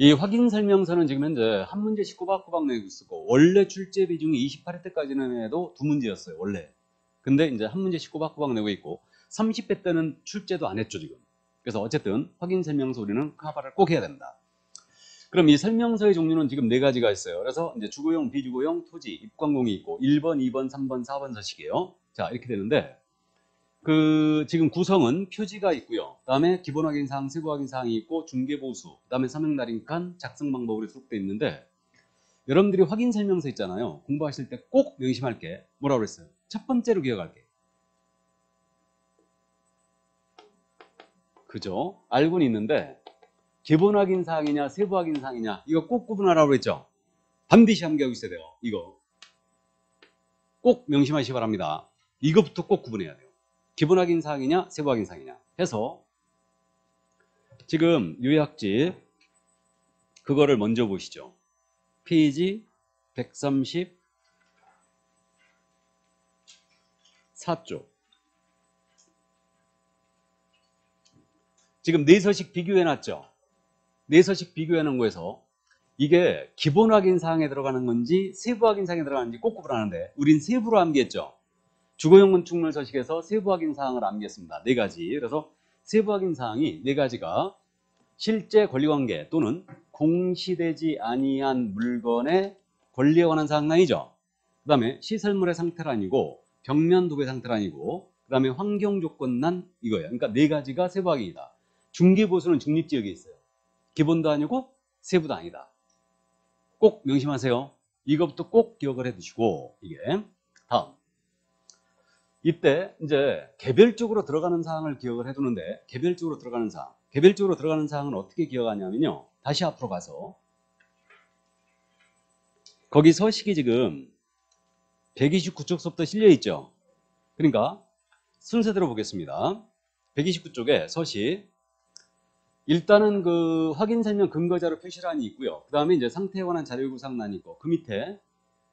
이 확인 설명서는 지금 현재 한 문제씩 꼬박꼬박 내고 있었고, 원래 출제 비중이 28회 때까지는 해도 두 문제였어요, 원래. 근데 이제 한 문제씩 꼬박꼬박 내고 있고, 30회 때는 출제도 안 했죠, 지금. 그래서 어쨌든 확인 설명서 우리는 커버를 꼭 해야 된다. 그럼 이 설명서의 종류는 지금 네 가지가 있어요. 그래서 이제 주거용, 비주거용, 토지, 입광공이 있고 1번, 2번, 3번, 4번 서식이에요. 자, 이렇게 되는데 지금 구성은 표지가 있고요. 그다음에 기본 확인 사항, 세부 확인 사항이 있고 중개 보수, 그다음에 서명 날인칸, 작성 방법으로 수록되어 있는데 여러분들이 확인 설명서 있잖아요. 공부하실 때 꼭 명심할 게 뭐라고 그랬어요? 첫 번째로 기억할게. 그죠? 알고는 있는데 기본 확인 사항이냐 세부 확인 사항이냐 이거 꼭 구분하라고 그랬죠? 반드시 함께하고 있어야 돼요. 이거 꼭 명심하시기 바랍니다. 이것부터 꼭 구분해야 돼요. 기본 확인 사항이냐 세부 확인 사항이냐 해서 지금 요약집 그거를 먼저 보시죠. 페이지 134쪽. 지금 네 서식 비교해놨죠. 네 서식 비교해놓은 거에서 이게 기본 확인 사항에 들어가는 건지 세부 확인 사항에 들어가는지 꼭 구분하는데 우린 세부로 암기했죠. 주거용 건축물 서식에서 세부 확인 사항을 암기했습니다. 네 가지. 그래서 세부 확인 사항이 네 가지가 실제 권리관계 또는 공시되지 아니한 물건의 권리에 관한 사항이죠. 그 다음에 시설물의 상태란이고 벽면 도배 상태란이고 그 다음에 환경 조건란 이거예요. 그러니까 네 가지가 세부 확인이다. 중개보수는 중립지역에 있어요. 기본도 아니고 세부도 아니다. 꼭 명심하세요. 이것부터 꼭 기억을 해 두시고 이게 다음 이때 이제 개별적으로 들어가는 사항을 기억을 해 두는데 개별적으로 들어가는 사항은 어떻게 기억하냐면요. 다시 앞으로 가서 거기 서식이 지금 129쪽서부터 실려 있죠. 그러니까 순서대로 보겠습니다. 129쪽에 서식 일단은 그 확인 설명 근거자료 표시란이 있고요. 그 다음에 이제 상태에 관한 자료 구상란이 있고 그 밑에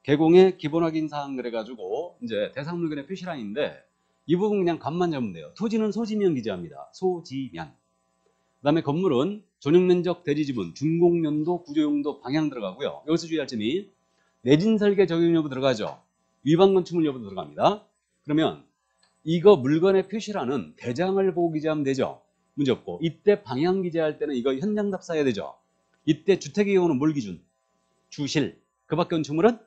개공의 기본 확인 사항 그래가지고 이제 대상 물건의 표시란인데 이 부분 그냥 감만 잡으면 돼요. 토지는 소지면 기재합니다. 소지면. 그 다음에 건물은 전용면적 대지지분, 준공연도, 구조용도, 방향 들어가고요. 여기서 주의할 점이 내진 설계 적용 여부 들어가죠. 위반 건축물 여부도 들어갑니다. 그러면 이거 물건의 표시란은 대장을 보고 기재하면 되죠. 문제 없고 이때 방향 기재할 때는 이거 현장 답 써야 되죠. 이때 주택의 경우는 뭘 기준? 주실. 그 밖에 건축물은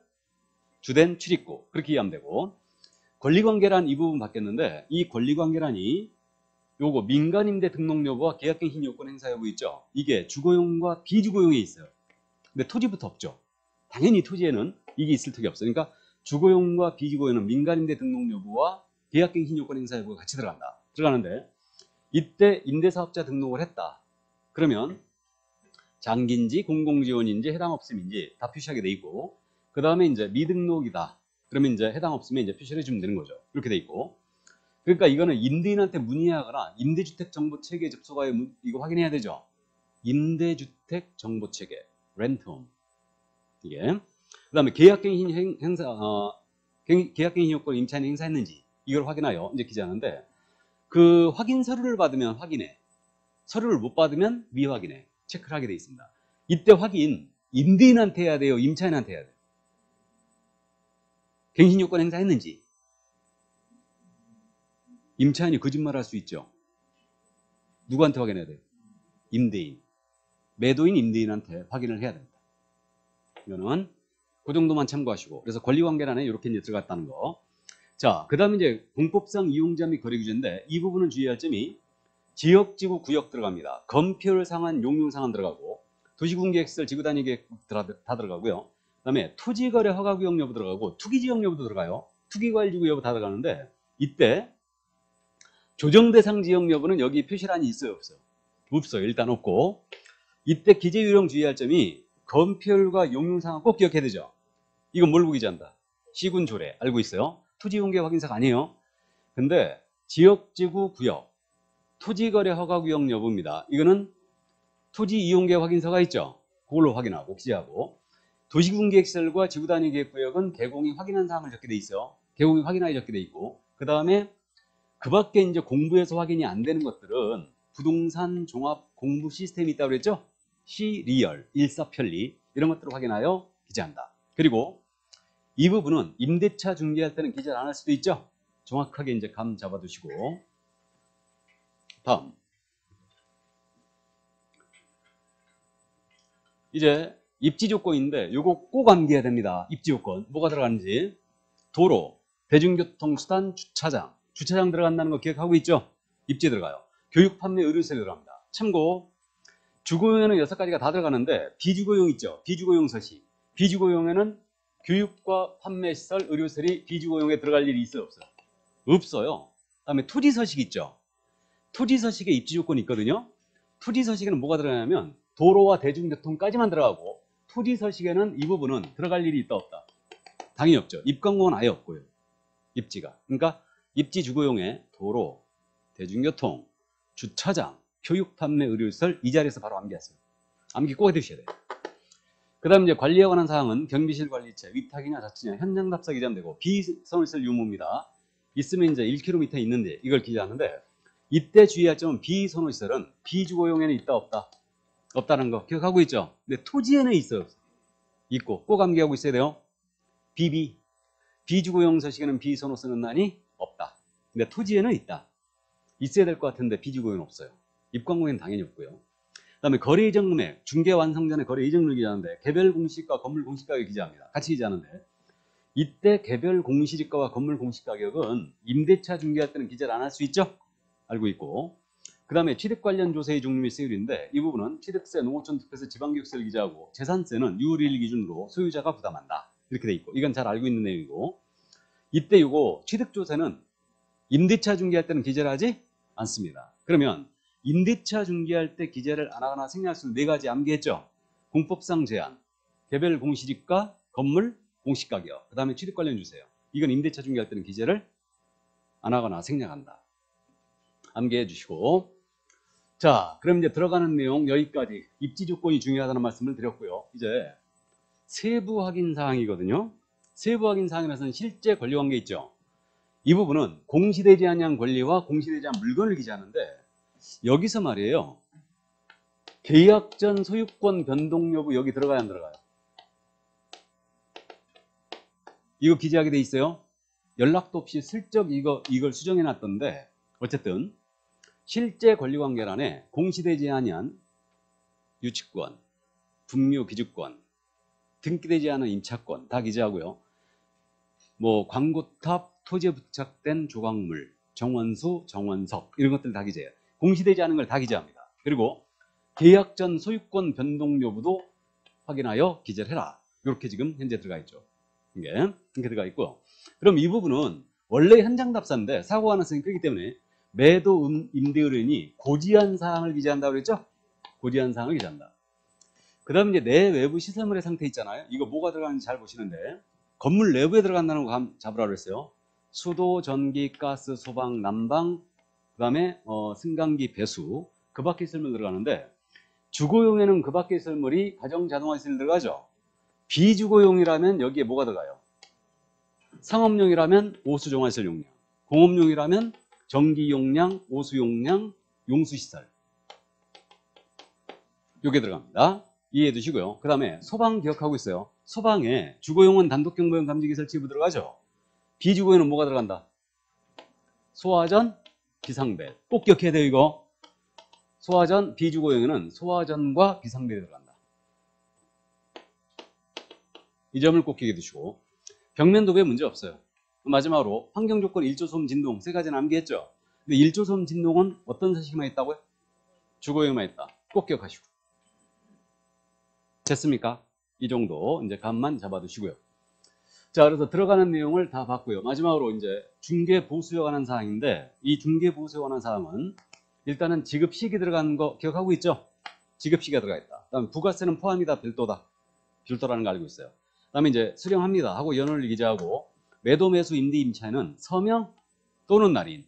주된 출입구. 그렇게 이해하면 되고 권리관계란 이 부분 바뀌었는데 이 권리관계란이 요거 민간임대 등록 여부와 계약갱신 요건 행사 여부 있죠. 이게 주거용과 비주거용에 있어요. 근데 토지부터 없죠. 당연히 토지에는 이게 있을 턱이 없어요. 그러니까 주거용과 비주거용은 민간임대 등록 여부와 계약갱신 요건 행사 여부가 같이 들어가는데 이때 임대사업자 등록을 했다. 그러면 장기인지 공공지원인지 해당 없음인지 다 표시하게 돼 있고 그 다음에 이제 미등록이다. 그러면 이제 해당 없으면 이제 표시를 해주면 되는 거죠. 이렇게 돼 있고 그러니까 이거는 임대인한테 문의하거나 임대주택 정보 체계에 접속하여 이거 확인해야 되죠. 임대주택 정보 체계 렌트홈 이게 그 다음에 계약갱신 계약갱신 요건 임차인이 행사했는지 이걸 확인하여 이제 기재하는데 그 확인 서류를 받으면 확인해. 서류를 못 받으면 미확인해. 체크를 하게 돼 있습니다. 이때 확인 임대인한테 해야 돼요? 임차인한테 해야 돼요? 갱신 요건 행사했는지. 임차인이 거짓말할 수 있죠. 누구한테 확인해야 돼요? 임대인. 매도인 임대인한테 확인을 해야 됩니다. 이거는 그 정도만 참고하시고 그래서 권리관계란에 이렇게 이제 들어갔다는 거. 자, 그 다음에 이제 공법상 이용자 및 거래규제인데 이 부분은 주의할 점이 지역, 지구, 구역 들어갑니다. 건폐율 상한, 용융 상한 들어가고 도시군계획시설, 지구단위계획 다 들어가고요. 그 다음에 토지거래 허가구역 여부 들어가고 투기지역 여부도 들어가요. 투기관리지구 여부 다 들어가는데 이때 조정대상 지역 여부는 여기 표시란이 있어요? 없어요? 없어요. 일단 없고 이때 기재유형 주의할 점이 건폐율과 용융 상한 꼭 기억해야 되죠. 이건 뭘 보기 기재한다? 시군 조례 알고 있어요? 토지공개 확인사가 아니에요. 근데 지역, 지구, 구역, 토지거래 허가구역 여부입니다. 이거는 토지이용계획 확인서가 있죠. 그걸로 확인하고 기재하고 도시군계획시설과 지구단위계획구역은 개공이 확인한 사항을 적게 돼 있어요. 개공이 확인하여 적게 돼 있고 그 다음에 그 밖에 이제 공부에서 확인이 안 되는 것들은 부동산 종합 공부 시스템이 있다고 그랬죠. 시리얼, 일사편리 이런 것들을 확인하여 기재한다. 그리고 이 부분은 임대차 중개할 때는 기재를 안 할 수도 있죠. 정확하게 이제 감 잡아두시고 다음 이제 입지 조건인데 요거 꼭 암기해야 됩니다. 입지 조건 뭐가 들어가는지 도로, 대중교통수단, 주차장 들어간다는 거 기억하고 있죠? 입지 들어가요. 교육, 판매, 의료시설 들어갑니다. 참고 주거용에는 6가지가 다 들어가는데 비주거용 있죠? 비주거용 서식. 비주거용에는 교육과 판매시설, 의료시설이 비주거용에 들어갈 일이 있어요? 없어요? 없어요. 그다음에 토지서식 있죠? 토지서식에 입지 조건이 있거든요. 토지서식에는 뭐가 들어가냐면 도로와 대중교통까지만 들어가고 토지서식에는 이 부분은 들어갈 일이 있다 없다? 당연히 없죠. 입광공은 아예 없고요. 입지가. 그러니까 입지 주거용에 도로, 대중교통, 주차장, 교육, 판매, 의료시설 이 자리에서 바로 암기하세요. 암기 꼭 해두셔야 돼요. 그 다음 이제 관리에 관한 사항은 경비실 관리체, 위탁이냐 자치냐, 현장 답사 기재하면 되고 비선호시설 유무입니다. 있으면 이제 1km 있는데 이걸 기재하는데 이때 주의할 점은 비선호시설은 비주거용에는 있다 없다? 없다는 거 기억하고 있죠? 근데 토지에는 있어요. 있고 꼭 암기하고 있어야 돼요. 비주거용 서식에는 비선호 쓰는 난이 없다. 근데 토지에는 있다. 있어야 될 것 같은데 비주거용은 없어요. 입광공에는 당연히 없고요. 그 다음에 거래 이전 금액, 중개 완성 전에 거래 이전을 기재하는데 개별 공시지가, 건물 공시가격 기재합니다. 같이 기재하는데 이때 개별 공시지가와 건물 공시가격은 임대차 중개할 때는 기재를 안 할 수 있죠? 알고 있고 그 다음에 취득 관련 조세의 종류 및 세율인데 이 부분은 취득세, 농어촌 특별세, 지방교육세를 기재하고 재산세는 유일일 기준으로 소유자가 부담한다. 이렇게 돼 있고 이건 잘 알고 있는 내용이고 이때 이거 취득조세는 임대차 중개할 때는 기재를 하지 않습니다. 그러면 임대차 중개할 때 기재를 안 하거나 생략할 수 있는 4가지 암기했죠. 공법상 제한, 개별 공시지가, 건물 공시가격, 그 다음에 취득 관련 주세요. 이건 임대차 중개할 때는 기재를 안 하거나 생략한다. 암기해 주시고 자, 그럼 이제 들어가는 내용 여기까지 입지 조건이 중요하다는 말씀을 드렸고요. 이제 세부 확인 사항이거든요. 세부 확인 사항에서는 실제 권리 관계 있죠. 이 부분은 공시되지 않은 권리와 공시되지 않은 물건을 기재하는데 여기서 말이에요. 계약 전 소유권 변동 여부 여기 들어가야 안 들어가요? 이거 기재하게 돼 있어요. 연락도 없이 슬쩍 이걸 수정해 놨던데 어쨌든 실제 권리관계란에 공시되지 아니한 유치권, 분묘 기주권, 등기되지 않은 임차권 다 기재하고요. 뭐 광고탑, 토지에 부착된 조각물, 정원수, 정원석 이런 것들 다 기재해요. 공시되지 않은 걸 다 기재합니다. 그리고 계약 전 소유권 변동 여부도 확인하여 기재를 해라. 이렇게 지금 현재 들어가 있죠. 이게 이렇게 들어가 있고요. 그럼 이 부분은 원래 현장 답사인데 사고 가능성이 크기 때문에 매도 임대 의뢰인이 고지한 사항을 기재한다고 그랬죠? 고지한 사항을 기재한다. 그 다음 이제 내 외부 시설물의 상태 있잖아요. 이거 뭐가 들어가는지 잘 보시는데 건물 내부에 들어간다는 거 잡으라 그랬어요. 수도, 전기, 가스, 소방, 난방, 그 다음에 승강기, 배수 그 밖에 시설물 들어가는데 주거용에는 그 밖에 시설물이 가정 자동화 시설 들어가죠. 비주거용이라면 여기에 뭐가 들어가요? 상업용이라면 오수 정화시설 용량, 공업용이라면 전기 용량, 오수 용량, 용수시설 요게 들어갑니다. 이해해 두시고요. 그 다음에 소방 기억하고 있어요. 소방에 주거용은 단독경보용 감지기 설치부 들어가죠. 비주거용은 뭐가 들어간다? 소화전, 비상벨 꼭 기억해야 돼요. 이거 소화전, 비주거용에는 소화전과 비상벨이 들어간다. 이 점을 꼭 기억해 두시고 벽면 도배에 문제 없어요. 마지막으로 환경조건 1조 소음 진동 3가지는 암기했죠. 근데 1조 소음 진동은 어떤 서식에만 있다고요? 주거용에만 있다. 꼭 기억하시고 됐습니까? 이 정도 이제 감만 잡아두시고요. 자, 그래서 들어가는 내용을 다 봤고요. 마지막으로 이제 중개 보수에 관한 사항인데 이 중개 보수에 관한 사항은 일단은 지급 시기 들어가는 거 기억하고 있죠? 지급 시기가 들어가 있다. 그다음에 부가세는 포함이다, 별도다. 별도라는 거 알고 있어요. 그다음에 이제 수령합니다 하고 연월을 기재하고 매도 매수 임대 임차에는 서명 또는 날인.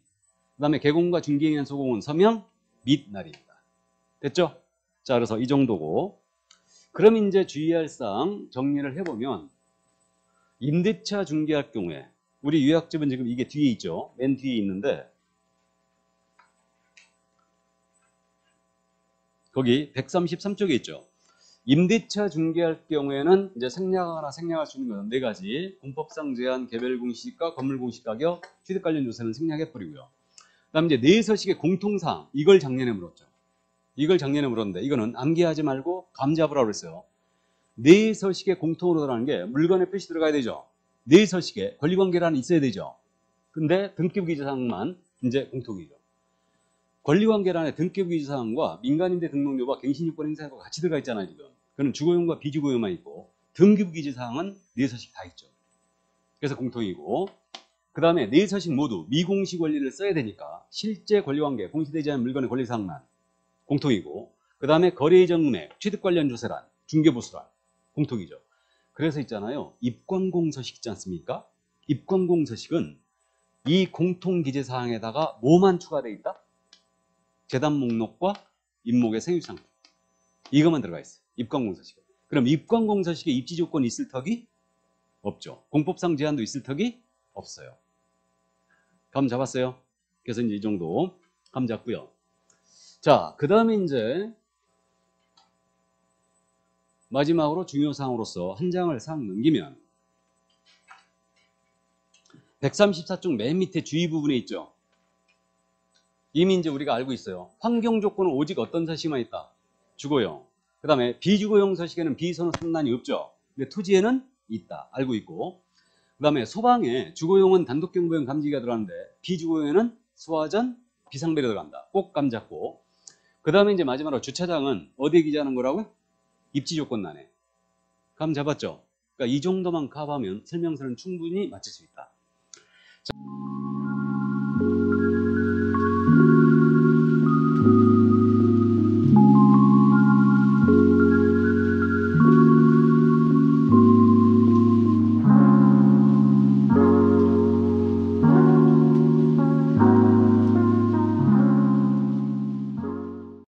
그다음에 개공과 중개인의 소공은 서명 및 날인이다. 됐죠? 자, 그래서 이 정도고. 그럼 이제 주의할 사항 정리를 해보면 임대차 중개할 경우에 우리 요약집은 지금 이게 뒤에 있죠. 맨 뒤에 있는데 거기 133쪽에 있죠. 임대차 중개할 경우에는 이제 생략하거나 생략할 수 있는 것은 네 가지. 공법상 제한, 개별 공시지가, 건물 공시 가격, 취득 관련 조세는 생략해 버리고요. 그다음 이제 내서식의 공통사항, 이걸 작년에 물었죠. 이걸 작년에 물었는데 이거는 암기하지 말고 감 잡으라고 그랬어요. 내서식의 공통으로 들어가는 게 물건에 표시 들어가야 되죠. 내서식에 권리관계란이 있어야 되죠. 근데 등기부기재사항만 이제 공통이죠. 권리관계란에 등기부기재사항과 민간임대 등록료와 갱신요건 행사가 같이 들어가 있잖아요. 지금. 그는 주거용과 비주거용만 있고 등기부기재사항은 내서식 다 있죠. 그래서 공통이고, 그 다음에 내서식 모두 미공시 권리를 써야 되니까 실제 권리관계, 공시되지 않은 물건의 권리사항만 공통이고, 그 다음에 거래 이전 금액, 취득 관련 조세란, 중개보수란 공통이죠. 그래서 있잖아요. 입관공서식 있지 않습니까? 입관공서식은 이 공통기재사항에다가 뭐만 추가되어 있다? 재단 목록과 임목의 생유상품. 이것만 들어가 있어요. 입관공서식은. 그럼 입관공서식에 입지조건이 있을 턱이 없죠. 공법상 제한도 있을 턱이 없어요. 감 잡았어요? 그래서 이제 이 정도 감 잡고요. 자, 그 다음에 이제 마지막으로 중요사항으로서 한 장을 싹 넘기면 134쪽 맨 밑에 주의 부분에 있죠. 이미 이제 우리가 알고 있어요. 환경 조건은 오직 어떤 서식만 있다? 주거용. 그 다음에 비주거용 서식에는 비선호 선난이 없죠. 근데 토지에는 있다. 알고 있고. 그 다음에 소방에 주거용은 단독경보용 감지기가 들어가는데 비주거용에는 소화전, 비상벨이 들어간다. 꼭 감 잡고. 그 다음에 이제 마지막으로 주차장은 어디에 기재하는 거라고요? 입지조건란에. 감 잡았죠? 그러니까 이 정도만 가봐면 설명서는 충분히 맞출 수 있다.